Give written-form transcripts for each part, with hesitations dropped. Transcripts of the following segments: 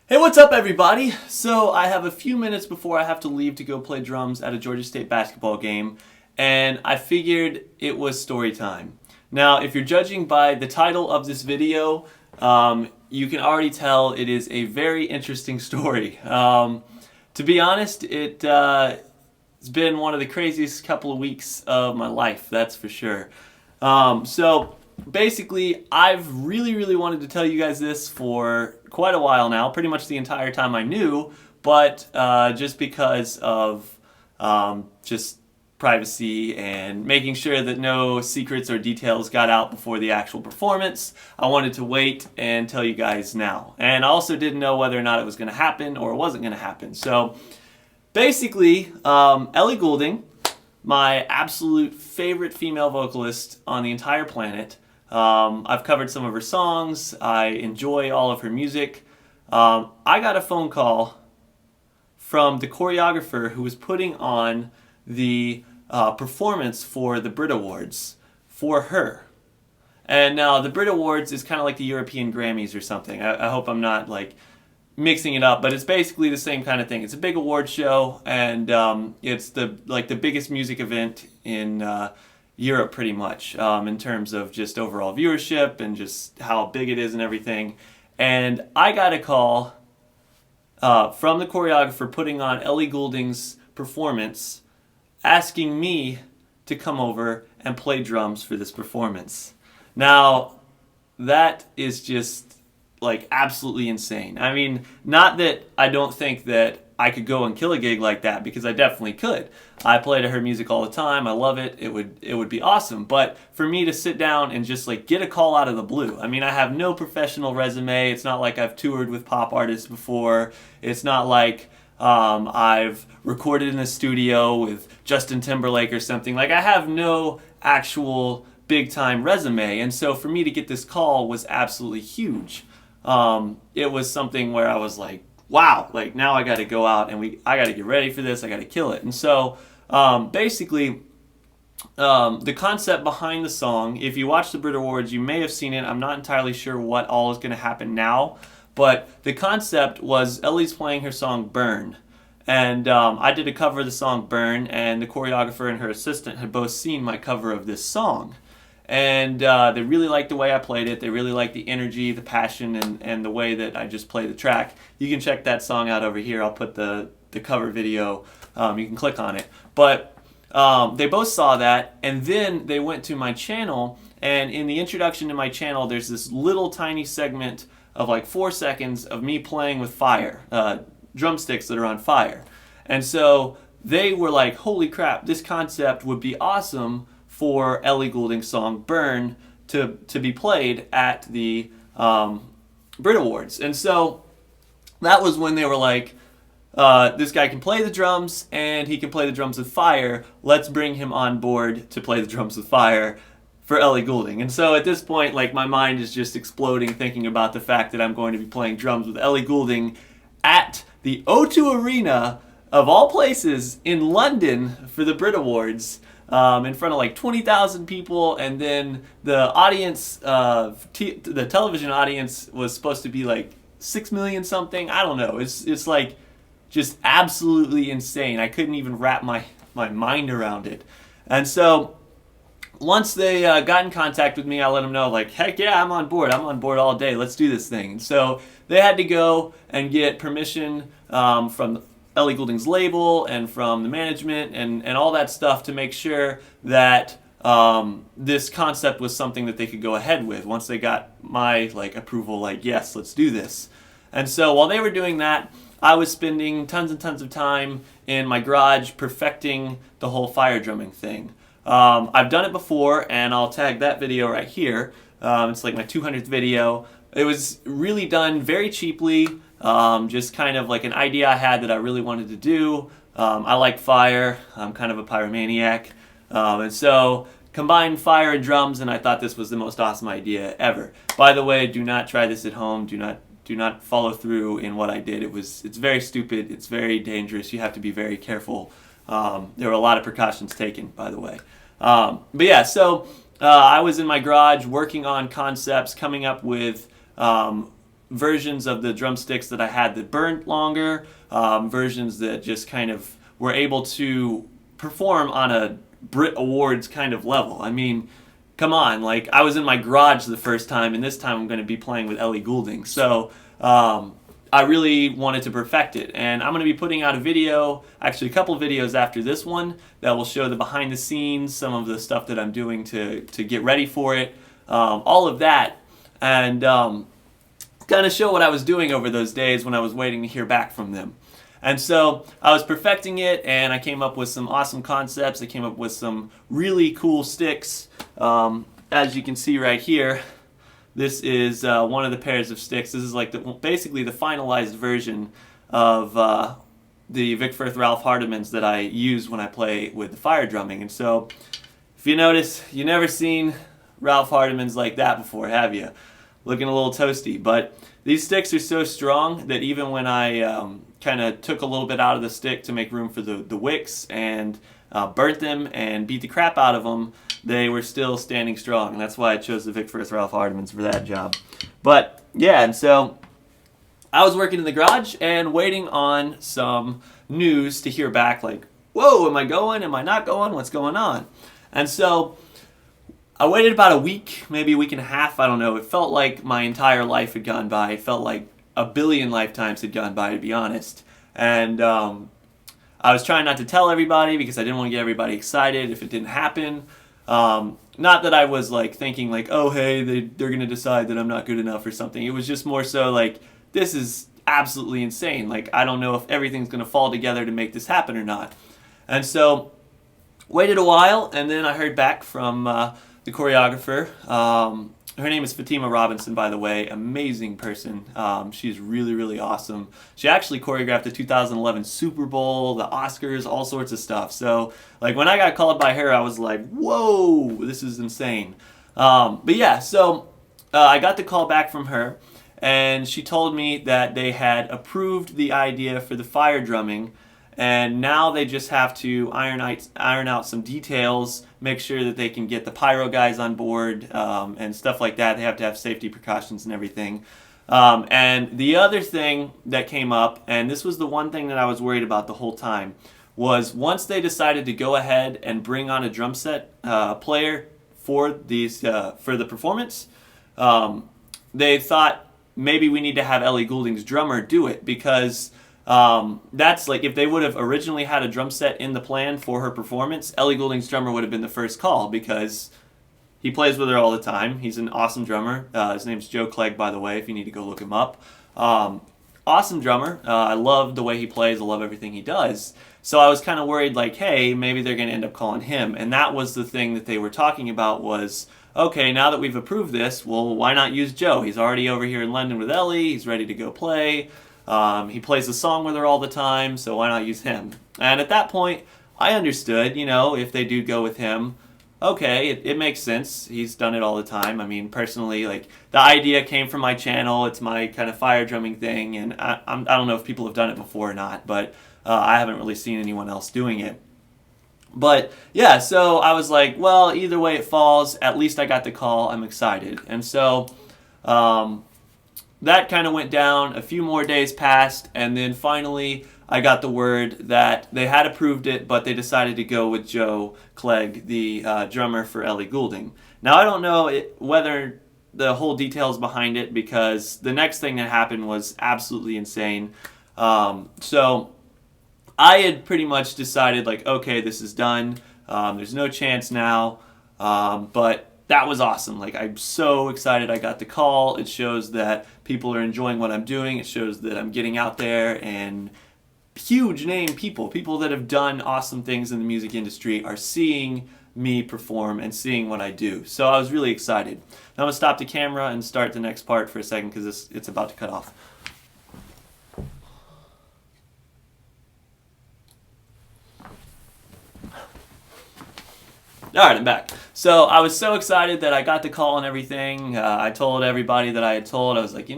Hey, what's up, everybody? So I have a few minutes before I have to leave to go play drums at a Georgia State basketball game, and I figured it was story time. Now, if you're judging by the title of this video, you can already tell it is a very interesting story. To be honest, it's been one of the craziest couple of weeks of my life, that's for sure. So basically, I've really wanted to tell you guys this for quite a while now, pretty much the entire time I knew, but just because of just privacy and making sure that no secrets or details got out before the actual performance, I wanted to wait and tell you guys now. And I also didn't know whether or not it was going to happen or it wasn't going to happen. So basically, Ellie Goulding, my absolute favorite female vocalist on the entire planet. I've covered some of her songs. I enjoy all of her music. I got a phone call from the choreographer who was putting on the performance for the Brit Awards for her. And now the Brit Awards is kind of like the European Grammys or something. I hope I'm not like mixing it up, but it's basically the same kind of thing. It's a big award show, and it's the biggest music event in Europe, pretty much, in terms of just overall viewership and just how big it is and everything. And I got a call from the choreographer putting on Ellie Goulding's performance, asking me to come over and play drums for this performance. Now, that is just like absolutely insane. I mean, not that I don't think that I could go and kill a gig like that, because I definitely could. I play to her music all the time. I love it. It would be awesome. But for me to sit down and just like get a call out of the blue. I mean, I have no professional resume. It's not like I've toured with pop artists before. It's not like I've recorded in a studio with Justin Timberlake or something. Like, I have no actual big time resume. And so for me to get this call was absolutely huge. It was something where I was like, wow, like now I got to go out and I got to get ready for this. I got to kill it. And so basically, the concept behind the song, if you watch the Brit Awards, you may have seen it. I'm not entirely sure what all is going to happen now, but the concept was Ellie's playing her song Burn. And I did a cover of the song Burn, and the choreographer and her assistant had both seen my cover of this song. And they really liked the way I played it. They really liked the energy, the passion, and the way that I just play the track. You can check that song out over here. I'll put the cover video. You can click on it. But they both saw that, and then they went to my channel, and in the introduction to my channel, there's this little tiny segment of like 4 seconds of me playing with fire, drumsticks that are on fire. And so they were like, holy crap, this concept would be awesome for Ellie Goulding's song Burn to be played at the Brit Awards. And so that was when they were like, this guy can play the drums and he can play the drums with fire. Let's bring him on board to play the drums with fire for Ellie Goulding. And so at this point, like, my mind is just exploding thinking about the fact that I'm going to be playing drums with Ellie Goulding at the O2 Arena, of all places, in London for the Brit Awards. In front of like 20,000 people, and then the audience, the television audience was supposed to be like 6 million something. I don't know. It's like just absolutely insane. I couldn't even wrap my mind around it. And so once they got in contact with me, I let them know, like, heck yeah, I'm on board. I'm on board all day. Let's do this thing. And so they had to go and get permission from Ellie Goulding's label and from the management and all that stuff to make sure that this concept was something that they could go ahead with. Once they got my like approval, like, yes, let's do this. And so while they were doing that, I was spending tons and tons of time in my garage perfecting the whole fire drumming thing. I've done it before, and I'll tag that video right here. It's like my 200th video. It was really done very cheaply. Just kind of like an idea I had that I really wanted to do. I like fire. I'm kind of a pyromaniac. And so combined fire and drums, and I thought this was the most awesome idea ever. By the way, do not try this at home. Do not follow through in what I did. It's very stupid. It's very dangerous. You have to be very careful. There were a lot of precautions taken, by the way. But yeah, so I was in my garage working on concepts, coming up with versions of the drumsticks that I had that burned longer, versions that just kind of were able to perform on a Brit Awards kind of level. I mean, come on, like I was in my garage the first time, and this time I'm going to be playing with Ellie Goulding. So I really wanted to perfect it, and I'm going to be putting out a video, actually a couple videos after this one, that will show the behind the scenes, some of the stuff that I'm doing to get ready for it, all of that, and kind of show what I was doing over those days when I was waiting to hear back from them. And so I was perfecting it, and I came up with some awesome concepts. I came up with some really cool sticks. As you can see right here, this is one of the pairs of sticks. This is like basically the finalized version of the Vic Firth Ralph Hardimans that I use when I play with the fire drumming. And so if you notice, you've never seen Ralph Hardimans like that before, have you? Looking a little toasty. But these sticks are so strong that even when I kind of took a little bit out of the stick to make room for the wicks and burnt them and beat the crap out of them, they were still standing strong. And that's why I chose the Vic Firth Ralph Hardimans for that job. But yeah, and so I was working in the garage and waiting on some news to hear back, like, whoa, am I going? Am I not going? What's going on? And so I waited about a week, maybe a week and a half, I don't know. It felt like my entire life had gone by. It felt like a billion lifetimes had gone by, to be honest. And I was trying not to tell everybody because I didn't want to get everybody excited if it didn't happen. Not that I was like thinking like, oh hey, they're going to decide that I'm not good enough or something. It was just more so like, this is absolutely insane. Like, I don't know if everything's going to fall together to make this happen or not. And so waited a while, and then I heard back from the choreographer. Her name is Fatima Robinson, by the way. Amazing person. She's really, really awesome. She actually choreographed the 2011 Super Bowl, the Oscars, all sorts of stuff. So, like, when I got called by her, I was like, whoa, this is insane. But yeah, so I got the call back from her, and she told me that they had approved the idea for the fire drumming, and now they just have to iron out some details, make sure that they can get the pyro guys on board and stuff like that. They have to have safety precautions and everything. And the other thing that came up, and this was the one thing that I was worried about the whole time, was once they decided to go ahead and bring on a drum set player for the performance, they thought maybe we need to have Ellie Goulding's drummer do it, because that's like, if they would have originally had a drum set in the plan for her performance, Ellie Goulding's drummer would have been the first call, because he plays with her all the time. He's an awesome drummer. His name's Joe Clegg, by the way, if you need to go look him up. Awesome drummer. I love the way he plays. I love everything he does. So I was kind of worried, like, hey, maybe they're going to end up calling him. And that was the thing that they were talking about was, okay, now that we've approved this, well, why not use Joe? He's already over here in London with Ellie. He's ready to go play. He plays the song with her all the time, so why not use him? And at that point, I understood, if they do go with him, okay, it makes sense. He's done it all the time. I mean, personally, like, the idea came from my channel. It's my kind of fire drumming thing, and I don't know if people have done it before or not, but I haven't really seen anyone else doing it. But yeah, so I was like, well, either way it falls, at least I got the call. I'm excited. And so that kind of went down. A few more days passed, and then finally I got the word that they had approved it, but they decided to go with Joe Clegg, the drummer for Ellie Goulding. Now, I don't know whether the whole details behind it, because the next thing that happened was absolutely insane. So I had pretty much decided, like, okay, this is done. There's no chance now. But that was awesome. Like, I'm so excited I got the call. It shows that people are enjoying what I'm doing. It shows that I'm getting out there, and huge name people that have done awesome things in the music industry are seeing me perform and seeing what I do. So I was really excited. Now I'm going to stop the camera and start the next part for a second, because it's about to cut off. Alright, I'm back. So I was so excited that I got the call and everything. I told everybody that I had told. I was like,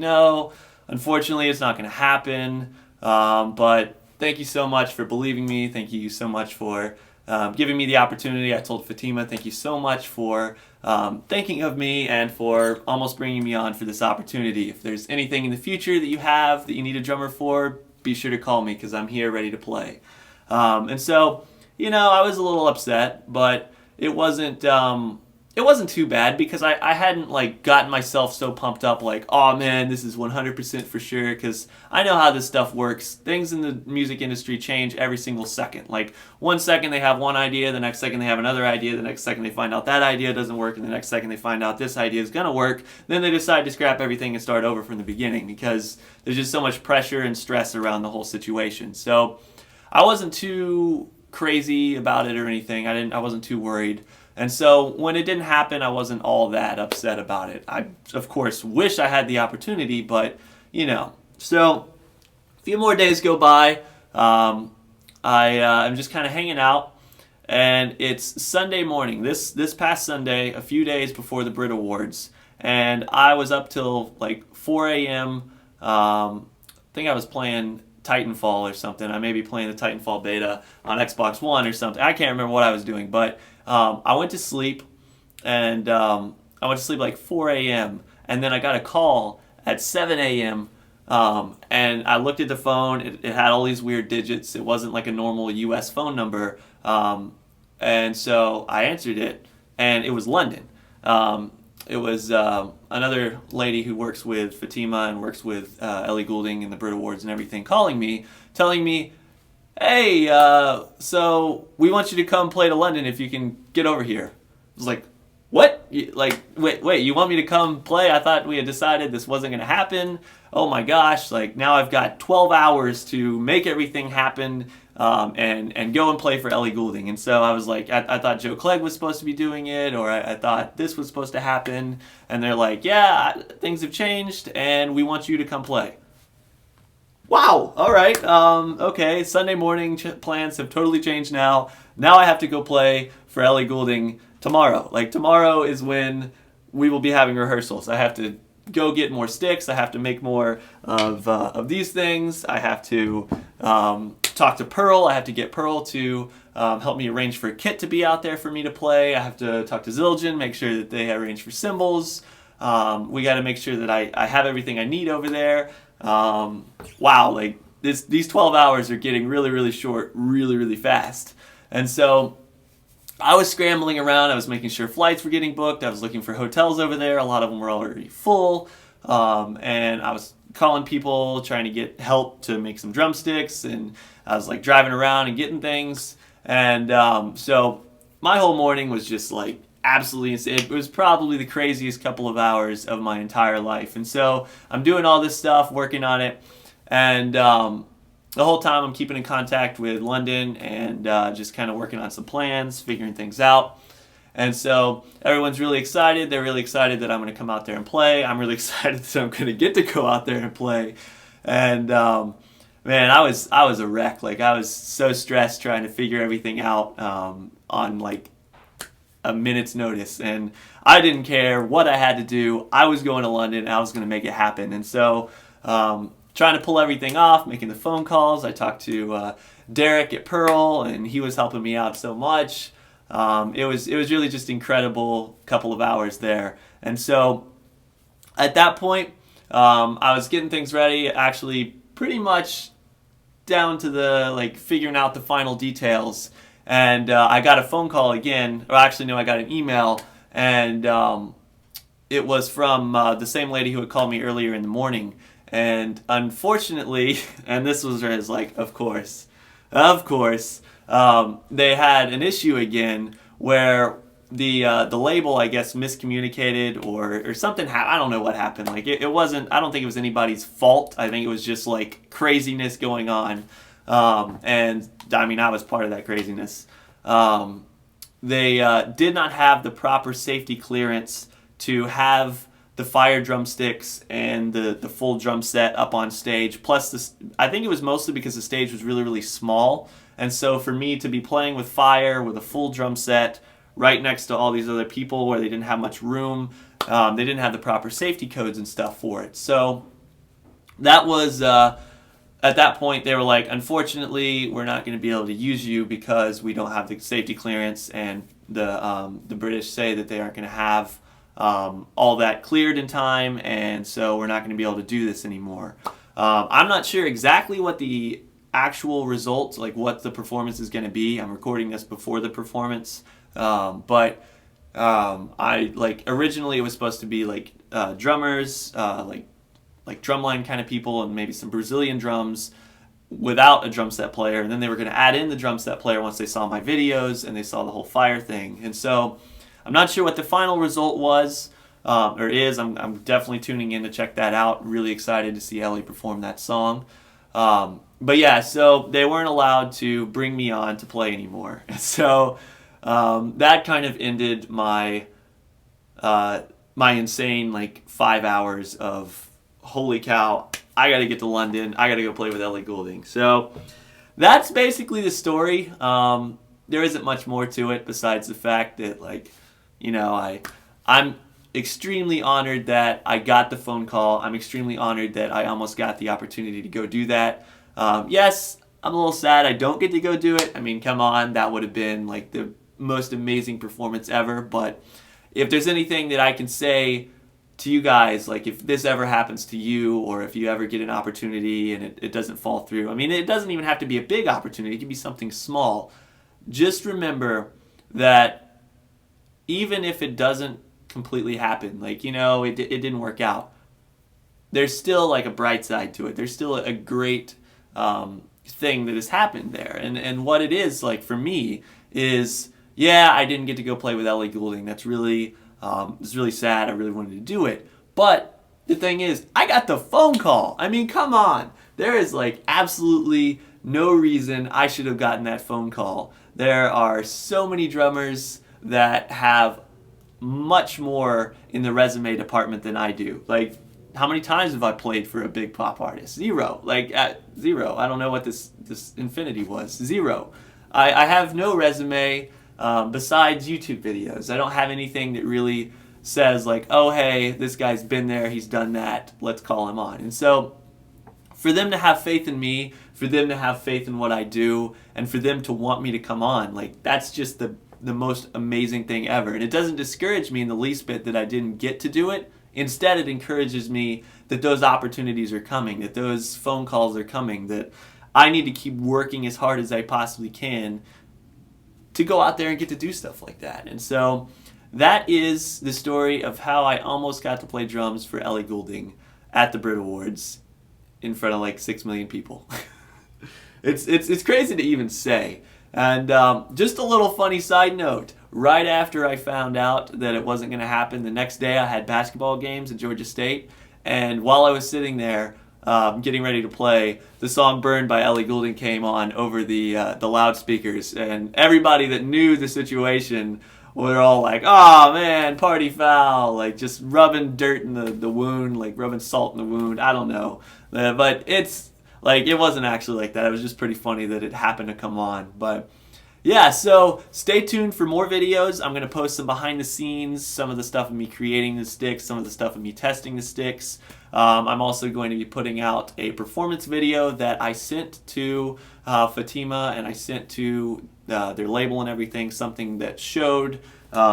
unfortunately it's not going to happen. But thank you so much for believing me. Thank you so much for giving me the opportunity. I told Fatima, thank you so much for thinking of me and for almost bringing me on for this opportunity. If there's anything in the future that you have that you need a drummer for, be sure to call me because I'm here ready to play. And so, I was a little upset, but it wasn't too bad because I hadn't like gotten myself so pumped up like, oh man, this is 100% for sure, because I know how this stuff works. Things in the music industry change every single second. Like 1 second they have one idea, the next second they have another idea, the next second they find out that idea doesn't work, and the next second they find out this idea is gonna work. Then they decide to scrap everything and start over from the beginning because there's just so much pressure and stress around the whole situation. So I wasn't too crazy about it or anything. I wasn't too worried. And so when it didn't happen, I wasn't all that upset about it. I, of course, wish I had the opportunity, but, So a few more days go by. I'm just kind of hanging out, and it's Sunday morning. This past Sunday, a few days before the Brit Awards, and I was up till like 4 a.m. I think I was playing Titanfall or something. I may be playing the Titanfall beta on Xbox One or something. I can't remember what I was doing, but I went to sleep, and I went to sleep like 4 a.m., and then I got a call at 7 a.m., and I looked at the phone. It had all these weird digits. It wasn't like a normal U.S. phone number, and so I answered it, and it was London. It was another lady who works with Fatima and works with Ellie Goulding in the Brit Awards and everything, calling me, telling me, hey, so we want you to come play to London if you can get over here. I was like, what? Wait, you want me to come play? I thought we had decided this wasn't going to happen. Oh my gosh, like now I've got 12 hours to make everything happen and go and play for Ellie Goulding. And so I was like, I thought Joe Clegg was supposed to be doing it, or I thought this was supposed to happen. And they're like, yeah, things have changed and we want you to come play. Wow, all right, okay, Sunday morning plans have totally changed now. Now I have to go play for Ellie Goulding tomorrow. Like tomorrow is when we will be having rehearsals. I have to go get more sticks. I have to make more of these things. I have to talk to Pearl. I have to get Pearl to help me arrange for a kit to be out there for me to play. I have to talk to Zildjian, make sure that they arrange for cymbals. We got to make sure that I have everything I need over there. Wow, like these 12 hours are getting really, really short, really, really fast. And so I was scrambling around. I was making sure flights were getting booked. I was looking for hotels over there. A lot of them were already full. And I was calling people, trying to get help to make some drumsticks. And I was like driving around and getting things. And so my whole morning was just like absolutely insane. It was probably the craziest couple of hours of my entire life. And so I'm doing all this stuff, working on it. And the whole time I'm keeping in contact with London and just kind of working on some plans, figuring things out. And so everyone's really excited. They're really excited that I'm going to come out there and play. I'm really excited that I'm going to get to go out there and play. And man, I was a wreck. Like I was so stressed trying to figure everything out on like a minute's notice. And I didn't care what I had to do. I was going to London. I was going to make it happen. And so trying to pull everything off, making the phone calls. I talked to Derek at Pearl, and he was helping me out so much. It was really just incredible couple of hours there. And so at that point, I was getting things ready, actually pretty much down to the like figuring out the final details. And I got a phone call again, or actually no, I got an email, and it was from the same lady who had called me earlier in the morning. And unfortunately, and this was as like, of course, they had an issue again where the label, I guess, miscommunicated or something. I don't know what happened. Like it wasn't. I don't think it was anybody's fault. I think it was just like craziness going on. And I mean, I was part of that craziness. They did not have the proper safety clearance to have the fire drumsticks and the full drum set up on stage. Plus, I think it was mostly because the stage was really, really small. And so for me to be playing with fire with a full drum set right next to all these other people where they didn't have much room, they didn't have the proper safety codes and stuff for it. So that was at that point, they were like, unfortunately, we're not going to be able to use you because we don't have the safety clearance, and the British say that they aren't going to have all that cleared in time, and so we're not going to be able to do this anymore. I'm not sure exactly what the actual results, like what the performance is going to be. I'm recording this before the performance, but I like originally it was supposed to be like drummers, like drumline kind of people, and maybe some Brazilian drums without a drum set player, and then they were going to add in the drum set player once they saw my videos and they saw the whole fire thing. And so I'm not sure what the final result was or is. I'm definitely tuning in to check that out. Really excited to see Ellie perform that song. But yeah, so they weren't allowed to bring me on to play anymore. So that kind of ended my my insane like 5 hours of holy cow, I gotta get to London, I gotta go play with Ellie Goulding. So that's basically the story. There isn't much more to it besides the fact that, like, you know, I'm extremely honored that I got the phone call. I'm extremely honored that I almost got the opportunity to go do that. Yes, I'm a little sad I don't get to go do it. I mean, come on, that would have been like the most amazing performance ever. But if there's anything that I can say to you guys, like if this ever happens to you, or if you ever get an opportunity and it doesn't fall through, I mean, it doesn't even have to be a big opportunity. It can be something small. Just remember that even if it doesn't completely happen, like, you know, it didn't work out, there's still like a bright side to it. There's still a great thing that has happened there. And what it is, like, for me is, yeah, I didn't get to go play with Ellie Goulding. That's really it's really sad. I really wanted to do it. But the thing is, I got the phone call. I mean, come on. There is like absolutely no reason I should have gotten that phone call. There are so many drummers that have much more in the resume department than I do. Like, how many times have I played for a big pop artist? Zero. Like, at zero. I don't know what this infinity was. Zero. I have no resume besides YouTube videos. I don't have anything that really says like, oh hey, this guy's been there, he's done that, let's call him on. And so for them to have faith in me, for them to have faith in what I do, and for them to want me to come on, like, that's just the most amazing thing ever. And it doesn't discourage me in the least bit that I didn't get to do it. Instead, it encourages me that those opportunities are coming, that those phone calls are coming, that I need to keep working as hard as I possibly can to go out there and get to do stuff like that. And so that is the story of how I almost got to play drums for Ellie Goulding at the Brit Awards in front of like 6 million people. It's crazy to even say. And just a little funny side note, right after I found out that it wasn't going to happen, the next day I had basketball games at Georgia State, and while I was sitting there getting ready to play, the song "Burned" by Ellie Goulding came on over the loudspeakers, and everybody that knew the situation were all like, "Oh man, party foul!" Like just rubbing dirt in the wound, like rubbing salt in the wound. I don't know, but it's like it wasn't actually like that. It was just pretty funny that it happened to come on, but. Yeah, so stay tuned for more videos. I'm going to post some behind the scenes, some of the stuff of me creating the sticks, some of the stuff of me testing the sticks. I'm also going to be putting out a performance video that I sent to Fatima, and I sent to their label and everything, something that showed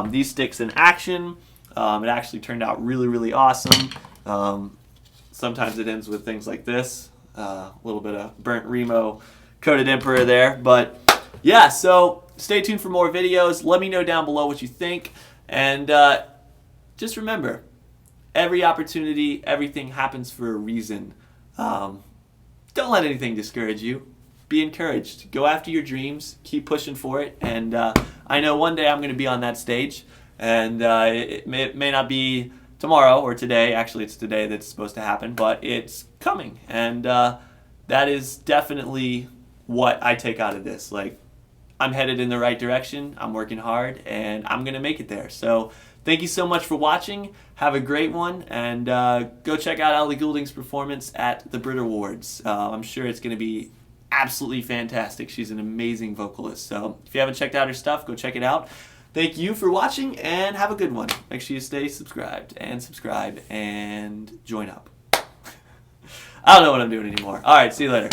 these sticks in action. It actually turned out really, really awesome. Sometimes it ends with things like this, a little bit of burnt Remo coated Emperor there, but yeah, so stay tuned for more videos. Let me know down below what you think. And just remember, every opportunity, everything happens for a reason. Don't let anything discourage you. Be encouraged. Go after your dreams. Keep pushing for it. And I know one day I'm going to be on that stage. And it may not be tomorrow or today. Actually, it's today that's supposed to happen. But it's coming. And that is definitely what I take out of this. Like, I'm headed in the right direction, I'm working hard, and I'm going to make it there. So thank you so much for watching. Have a great one, and go check out Ellie Goulding's performance at the Brit Awards. I'm sure it's going to be absolutely fantastic. She's an amazing vocalist. So if you haven't checked out her stuff, go check it out. Thank you for watching, and have a good one. Make sure you stay subscribed and join up. I don't know what I'm doing anymore. All right, see you later.